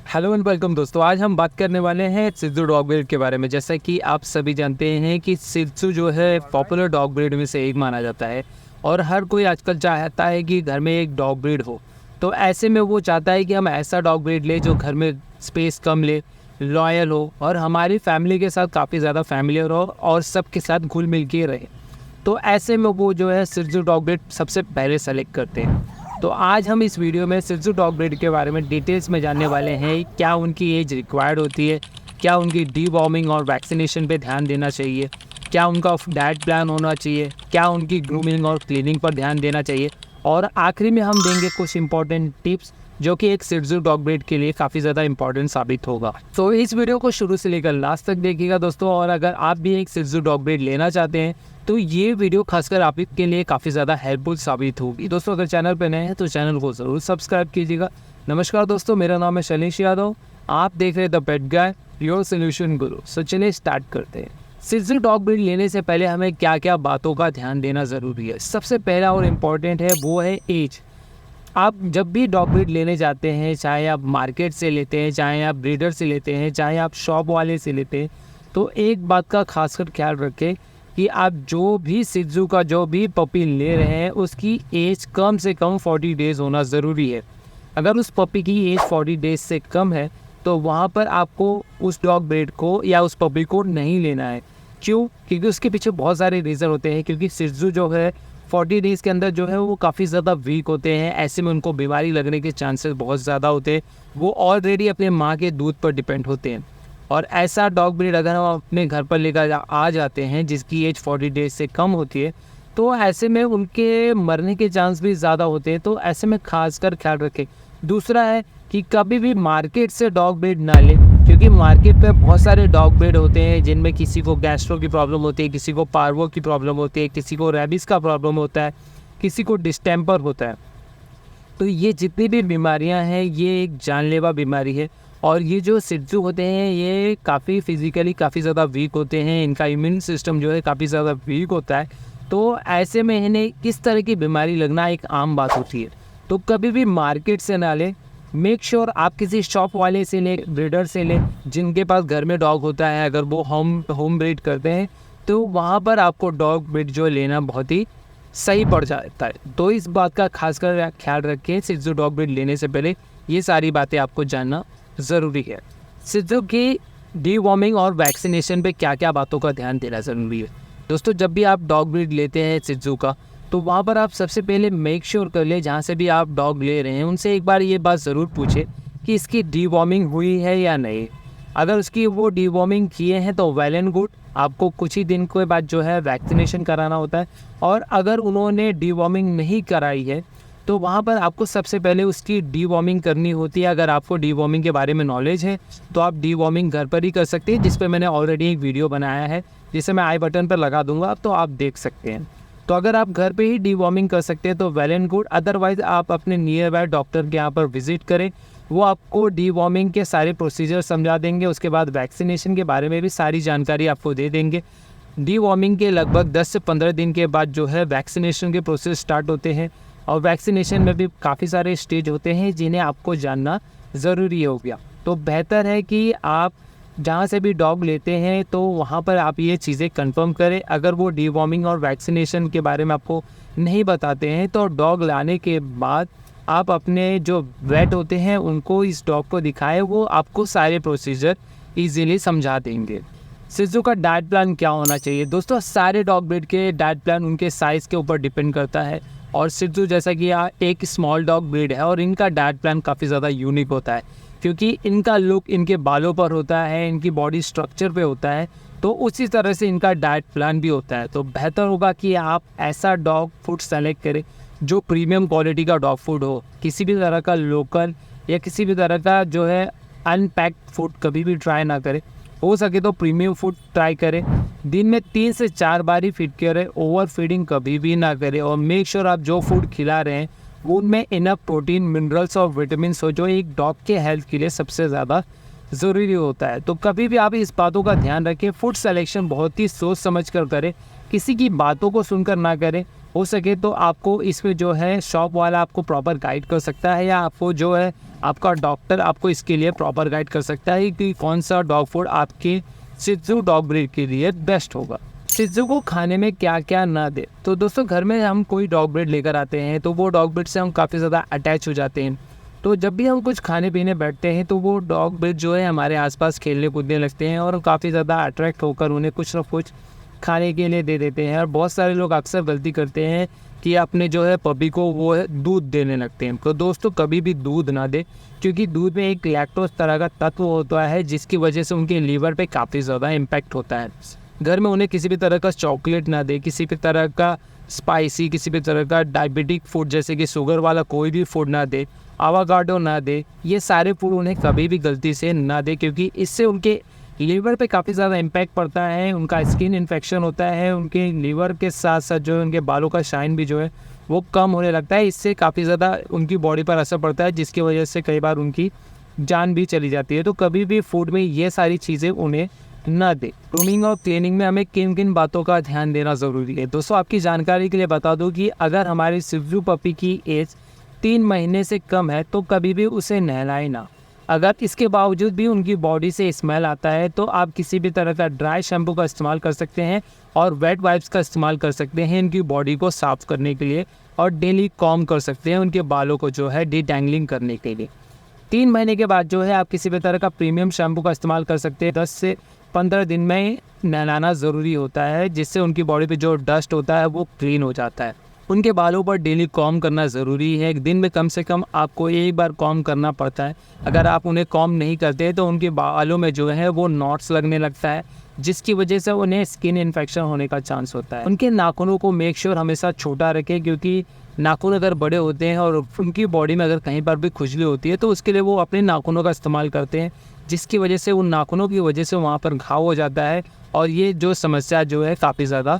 Hello and welcome दोस्तों। आज हम बात करने वाले हैं सित्जू डॉग ब्रीड के बारे में। जैसा कि आप सभी जानते हैं कि सित्जू जो है पॉपुलर डॉग ब्रीड में से एक माना जाता है और हर कोई आजकल चाहता है कि घर में एक डॉग ब्रीड हो। तो ऐसे में वो चाहता है कि हम ऐसा डॉग ब्रीड ले जो घर में स्पेस कम ले, लॉयल हो और हमारी फैमिली के साथ काफ़ी ज़्यादा फैमिलियर हो और सबके साथ घुल मिल के रहे। तो ऐसे में वो जो है सित्जू डॉग ब्रीड सबसे पहले सेलेक्ट करते हैं। तो आज हम इस वीडियो में सित्जू डॉग ब्रीड के बारे में डिटेल्स में जानने वाले हैं। क्या उनकी एज रिक्वायर्ड होती है, क्या उनकी डीवॉर्मिंग और वैक्सीनेशन पे ध्यान देना चाहिए, क्या उनका डाइट प्लान होना चाहिए, क्या उनकी ग्रूमिंग और क्लीनिंग पर ध्यान देना चाहिए, और आखिरी में हम देंगे कुछ इंपॉर्टेंट टिप्स जो कि एक सित्जू डॉग ब्रीड के लिए काफ़ी ज़्यादा इंपॉर्टेंट साबित होगा। तो इस वीडियो को शुरू से लेकर लास्ट तक देखिएगा दोस्तों। और अगर आप भी एक सित्जू डॉग ब्रीड लेना चाहते हैं तो ये वीडियो खासकर आपके लिए काफ़ी ज़्यादा हेल्पफुल साबित होगी। दोस्तों अगर चैनल पर नए हैं तो चैनल को ज़रूर सब्सक्राइब कीजिएगा। नमस्कार दोस्तों, मेरा नाम है शैलेश यादव, आप देख रहे हैं the pet guy, your solution गुरु। सो चलिए स्टार्ट करते हैं। सित्जू डॉग ब्रीड लेने से पहले हमें क्या क्या बातों का ध्यान देना ज़रूरी है। सबसे पहला और इम्पॉर्टेंट है वो है एज। आप जब भी डॉग ब्रीड लेने जाते हैं, चाहे आप मार्केट से लेते हैं, चाहे आप ब्रीडर से लेते हैं, चाहे आप शॉप वाले से लेते हैं, तो एक बात का खासकर ख्याल रखें कि आप जो भी सित्जू का जो भी पपी ले रहे हैं उसकी एज कम से कम 40 डेज़ होना ज़रूरी है। अगर उस पपी की एज 40 डेज़ से कम है तो वहाँ पर आपको उस डॉग ब्रीड को या उस पपी को नहीं लेना है। क्यों? क्योंकि उसके पीछे बहुत सारे रीज़न होते हैं। क्योंकि सित्जू जो है 40 डेज़ के अंदर जो है वो काफ़ी ज़्यादा वीक होते हैं। ऐसे में उनको बीमारी लगने के चांसेस बहुत ज़्यादा होते हैं। वो ऑलरेडी अपने माँ के दूध पर डिपेंड होते हैं। और ऐसा डॉग ब्रीड अगर हम अपने घर पर लेकर आ जाते हैं जिसकी एज 40 डेज से कम होती है तो ऐसे में उनके मरने के चांस भी ज़्यादा होते हैं। तो ऐसे में खासकर ख्याल रखें। दूसरा है कि कभी भी मार्केट से डॉग ब्रीड ना लें, क्योंकि मार्केट पे बहुत सारे डॉग ब्रीड होते हैं जिनमें किसी को गैस्ट्रो की प्रॉब्लम होती है, किसी को पार्वो की प्रॉब्लम होती है, किसी को रेबिस का प्रॉब्लम होता है, किसी को डिस्टेम्पर होता है। तो ये जितनी भी बीमारियां हैं ये एक जानलेवा बीमारी है। और ये जो सित्जू होते हैं ये काफ़ी फिजिकली काफ़ी ज़्यादा वीक होते हैं। इनका इम्यून सिस्टम जो है काफ़ी ज़्यादा वीक होता है। तो ऐसे में इन्हें किस तरह की बीमारी लगना एक आम बात होती है। तो कभी भी मार्केट से ना लें। मेक श्योर आप किसी शॉप वाले से लें, ब्रीडर से लें जिनके पास घर में डॉग होता है। अगर वो होम ब्रीड करते हैं तो वहाँ पर आपको डॉग ब्रीड जो लेना बहुत ही सही पड़ जाता है। तो इस बात का खासकर ख्याल रखें। सित्जू डॉग ब्रीड लेने से पहले ये सारी बातें आपको जानना ज़रूरी है। सित्जू की डीवॉर्मिंग और वैक्सीनेशन पे क्या क्या बातों का ध्यान देना ज़रूरी है। दोस्तों जब भी आप डॉग ब्रीड लेते हैं सित्जू का तो वहाँ पर आप सबसे पहले मेक श्योर कर ले, जहाँ से भी आप डॉग ले रहे हैं उनसे एक बार ये बात ज़रूर पूछें कि इसकी डीवॉर्मिंग हुई है या नहीं। अगर उसकी वो डीवॉर्मिंग किए हैं तो वेल एंड गुड, आपको कुछ ही दिन के बाद जो है वैक्सीनेशन कराना होता है। और अगर उन्होंने डीवॉर्मिंग नहीं कराई है तो वहाँ पर आपको सबसे पहले उसकी डीवॉर्मिंग करनी होती है। अगर आपको डीवॉर्मिंग के बारे में नॉलेज है तो आप डीवॉर्मिंग घर पर ही कर सकते हैं, जिस पर मैंने ऑलरेडी एक वीडियो बनाया है जिसे मैं आई बटन पर लगा दूंगा, तो आप देख सकते हैं। तो अगर आप घर पे ही डीवॉर्मिंग कर सकते हैं तो वेल एंड गुड। अदरवाइज़ आप अपने नियर बाय डॉक्टर के यहाँ पर विजिट करें, वो आपको डीवॉर्मिंग के सारे प्रोसीजर समझा देंगे। उसके बाद वैक्सीनेशन के बारे में भी सारी जानकारी आपको दे देंगे। डीवॉर्मिंग के लगभग 10 से 15 दिन के बाद जो है वैक्सीनेशन के प्रोसेस स्टार्ट होते हैं। और वैक्सीनेशन में भी काफ़ी सारे स्टेज होते हैं जिन्हें आपको जानना ज़रूरी हो गया। तो बेहतर है कि आप जहाँ से भी डॉग लेते हैं तो वहाँ पर आप ये चीज़ें कंफर्म करें। अगर वो डीवॉर्मिंग और वैक्सीनेशन के बारे में आपको नहीं बताते हैं तो डॉग लाने के बाद आप अपने जो वेट होते हैं उनको इस डॉग को दिखाएं, वो आपको सारे प्रोसीजर ईजीली समझा देंगे। सित्जू का डाइट प्लान क्या होना चाहिए। दोस्तों सारे डॉग ब्रीड के डाइट प्लान उनके साइज़ के ऊपर डिपेंड करता है। और सित्जू जैसा कि एक स्मॉल डॉग ब्रीड है और इनका डाइट प्लान काफ़ी ज़्यादा यूनिक होता है, क्योंकि इनका लुक इनके बालों पर होता है, इनकी बॉडी स्ट्रक्चर पे होता है। तो उसी तरह से इनका डाइट प्लान भी होता है। तो बेहतर होगा कि आप ऐसा डॉग फूड सेलेक्ट करें जो प्रीमियम क्वालिटी का डॉग फूड हो। किसी भी तरह का लोकल या किसी भी तरह का जो है अनपैक्ड फूड कभी भी ट्राई ना करें। हो सके तो प्रीमियम फूड ट्राई करें। दिन में 3 से 4 बार ही फीड करें, ओवर फीडिंग कभी भी ना करें। और मेक श्योर आप जो फूड खिला रहे हैं वो उनमें इनफ प्रोटीन, मिनरल्स और विटामिन्स हो जो एक डॉग के हेल्थ के लिए सबसे ज़्यादा ज़रूरी होता है। तो कभी भी आप इस बातों का ध्यान रखें। फूड सिलेक्शन बहुत ही सोच समझ कर करें, किसी की बातों को सुनकर ना करें। हो सके तो आपको इसमें जो है शॉप वाला आपको प्रॉपर गाइड कर सकता है, या आपको जो है आपका डॉक्टर आपको इसके लिए प्रॉपर गाइड कर सकता है कि कौन सा डॉग फूड आपके शिज़ू डॉग ब्रीड के लिए बेस्ट होगा। शिज़ू को खाने में क्या क्या ना दे। तो दोस्तों घर में हम कोई डॉग ब्रीड लेकर आते हैं तो वो डॉग ब्रीड से हम काफ़ी ज़्यादा अटैच हो जाते हैं। तो जब भी हम कुछ खाने पीने बैठते हैं तो वो डॉग ब्रीड जो है हमारे आसपास खेलने कूदने लगते हैं और काफ़ी ज़्यादा अट्रैक्ट होकर उन्हें कुछ ना कुछ खाने के लिए दे देते हैं। और बहुत सारे लोग अक्सर गलती करते हैं कि अपने जो है पपी को वो है दूध देने लगते हैं। तो दोस्तों कभी भी दूध ना दे, क्योंकि दूध में एक लैक्टोज तरह का तत्व होता है जिसकी वजह से उनके लीवर पे काफ़ी ज़्यादा इम्पैक्ट होता है। घर में उन्हें किसी भी तरह का चॉकलेट ना दे, किसी भी तरह का स्पाइसी, किसी भी तरह का डायबिटिक फूड जैसे कि शुगर वाला कोई भी फूड ना दे, आवाकाडो ना दे। ये सारे फूड उन्हें कभी भी गलती से ना दे, क्योंकि इससे उनके लीवर पे काफ़ी ज़्यादा इम्पैक्ट पड़ता है, उनका स्किन इन्फेक्शन होता है, उनके लीवर के साथ साथ जो है उनके बालों का शाइन भी जो है वो कम होने लगता है। इससे काफ़ी ज़्यादा उनकी बॉडी पर असर पड़ता है जिसकी वजह से कई बार उनकी जान भी चली जाती है। तो कभी भी फूड में ये सारी चीज़ें उन्हें ना दे। ग्रूमिंग और क्लीनिंग में हमें किन किन बातों का ध्यान देना ज़रूरी है। दोस्तों आपकी जानकारी के लिए बता दूं कि अगर हमारे शिज़ू पपी की एज 3 महीने से कम है तो कभी भी उसे नहलाएं ना। अगर इसके बावजूद भी उनकी बॉडी से स्मेल आता है तो आप किसी भी तरह का ड्राई शैम्पू का इस्तेमाल कर सकते हैं और वेट वाइप्स का इस्तेमाल कर सकते हैं इनकी बॉडी को साफ़ करने के लिए, और डेली कॉम कर सकते हैं उनके बालों को जो है डिटैंगलिंग करने के लिए। 3 महीने के बाद जो है आप किसी भी तरह का प्रीमियम शैम्पू का इस्तेमाल कर सकते हैं। 10 से 15 दिन में नहलाना ज़रूरी होता है जिससे उनकी बॉडी पे जो डस्ट होता है वो क्लीन हो जाता है। उनके बालों पर डेली कॉम करना ज़रूरी है। एक दिन में कम से कम आपको एक बार कॉम करना पड़ता है। अगर आप उन्हें कॉम नहीं करते तो उनके बालों में जो है वो नॉट्स लगने लगता है जिसकी वजह से उन्हें स्किन इन्फेक्शन होने का चांस होता है। उनके नाखूनों को मेक श्योर हमेशा छोटा रखें, क्योंकि नाखून अगर बड़े होते हैं और उनकी बॉडी में अगर कहीं पर भी खुजली होती है तो उसके लिए वो अपने नाखूनों का इस्तेमाल करते हैं, जिसकी वजह से उन नाखूनों की वजह से वहाँ पर घाव हो जाता है और ये जो समस्या जो है काफ़ी ज़्यादा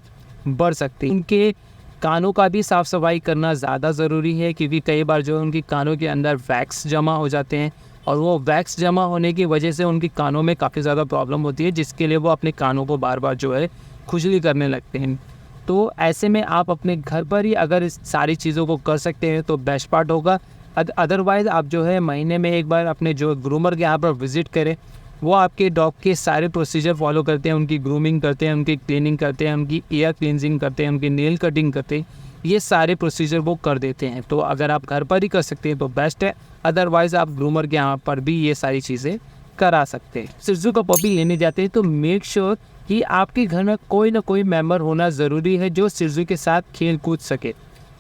बढ़ सकती है। उनके कानों का भी साफ़ सफाई करना ज़्यादा ज़रूरी है, क्योंकि कई बार जो है उनकी कानों के अंदर वैक्स जमा हो जाते हैं और वो वैक्स जमा होने की वजह से उनकी कानों में काफ़ी ज़्यादा प्रॉब्लम होती है, जिसके लिए वो अपने कानों को बार बार जो है खुजली करने लगते हैं। तो ऐसे में आप अपने घर पर ही अगर इस सारी चीज़ों को कर सकते हैं तो बेस्ट पार्ट होगा। अदरवाइज़ आप जो है महीने में एक बार अपने जो ग्रूमर के यहाँ पर विज़िट करें, वो आपके डॉग के सारे प्रोसीजर फॉलो करते हैं, उनकी ग्रूमिंग करते हैं, उनकी क्लीनिंग करते हैं, उनकी ईयर क्लींजिंग करते हैं, उनकी नेल कटिंग करते हैं, ये सारे प्रोसीजर वो कर देते हैं। तो अगर आप घर पर ही कर सकते हैं तो बेस्ट है, अदरवाइज़ आप ग्रूमर के यहाँ पर भी ये सारी चीज़ें करा सकते हैं। शिज़ू का पपी लेने जाते हैं तो मेक श्योर कि आपके घर में कोई ना कोई मेंबर होना ज़रूरी है जो शिज़ू के साथ खेल कूद सके।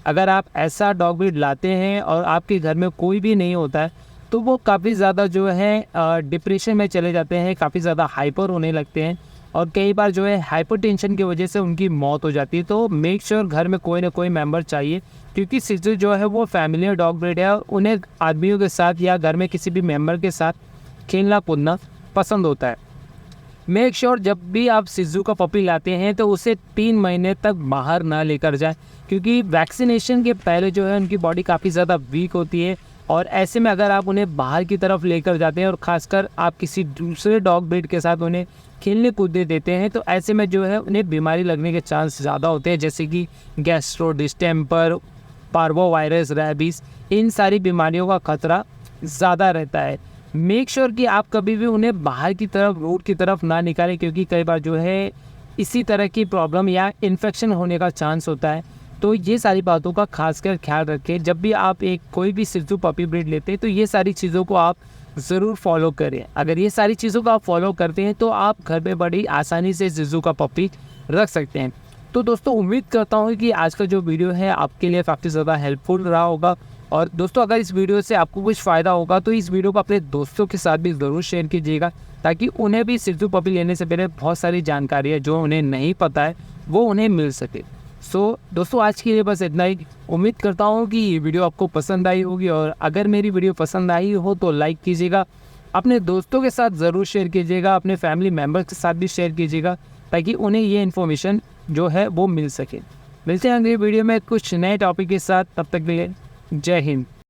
अगर आप ऐसा डॉग ब्रीड लाते हैं और आपके घर में कोई भी नहीं होता है तो वो काफ़ी ज़्यादा जो है डिप्रेशन में चले जाते हैं, काफ़ी ज़्यादा हाइपर होने लगते हैं और कई बार जो है हाइपरटेंशन की वजह से उनकी मौत हो जाती है। तो मेक श्योर घर में कोई ना कोई मेंबर चाहिए, क्योंकि शिज़ू जो है वो फैमिली डॉग ब्रीड है और उन्हें आदमियों के साथ या घर में किसी भी मेंबर के साथ खेलना कूदना पसंद होता है। मेक श्योर जब भी आप शिज़ू का पपी लाते हैं तो उसे 3 महीने तक बाहर ना लेकर जाएं, क्योंकि वैक्सीनेशन के पहले जो है उनकी बॉडी काफ़ी ज़्यादा वीक होती है और ऐसे में अगर आप उन्हें बाहर की तरफ लेकर जाते हैं और ख़ासकर आप किसी दूसरे डॉग ब्रीड के साथ उन्हें खेलने कूदने देते हैं तो ऐसे में जो है उन्हें बीमारी लगने के चांस ज़्यादा होते हैं, जैसे कि गैस्ट्रो, डिस्टेम्पर, पार्वोवायरस, रैबीज़, इन सारी बीमारियों का खतरा ज़्यादा रहता है। मेक श्योर कि आप कभी भी उन्हें बाहर की तरफ, रोड की तरफ ना निकालें, क्योंकि कई बार जो है इसी तरह की प्रॉब्लम या इन्फेक्शन होने का चांस होता है। तो ये सारी बातों का खासकर ख्याल रखें। जब भी आप कोई भी शिज़ू पपी ब्रीड लेते हैं तो ये सारी चीज़ों को आप ज़रूर फॉलो करें। अगर ये सारी चीज़ों को आप फॉलो करते हैं तो आप घर पे बड़ी आसानी से शिज़ू का पपी रख सकते हैं। तो दोस्तों उम्मीद करता हूँ कि आज का जो वीडियो है आपके लिए काफ़ी ज़्यादा हेल्पफुल रहा होगा। और दोस्तों अगर इस वीडियो से आपको कुछ फ़ायदा होगा तो इस वीडियो को अपने दोस्तों के साथ भी ज़रूर शेयर कीजिएगा, ताकि उन्हें भी शिज़ू पपी लेने से पहले बहुत सारी जानकारी है जो उन्हें नहीं पता है वो उन्हें मिल सके। सो दोस्तों आज के लिए बस इतना ही। उम्मीद करता हूँ कि ये वीडियो आपको पसंद आई होगी, और अगर मेरी वीडियो पसंद आई हो तो लाइक कीजिएगा, अपने दोस्तों के साथ ज़रूर शेयर कीजिएगा, अपने फैमिली मेम्बर्स के साथ भी शेयर कीजिएगा, ताकि उन्हें ये इन्फॉर्मेशन जो है वो मिल सके। मिलते हैं अगली वीडियो में कुछ नए टॉपिक के साथ, तब तक के लिए जय हिंद।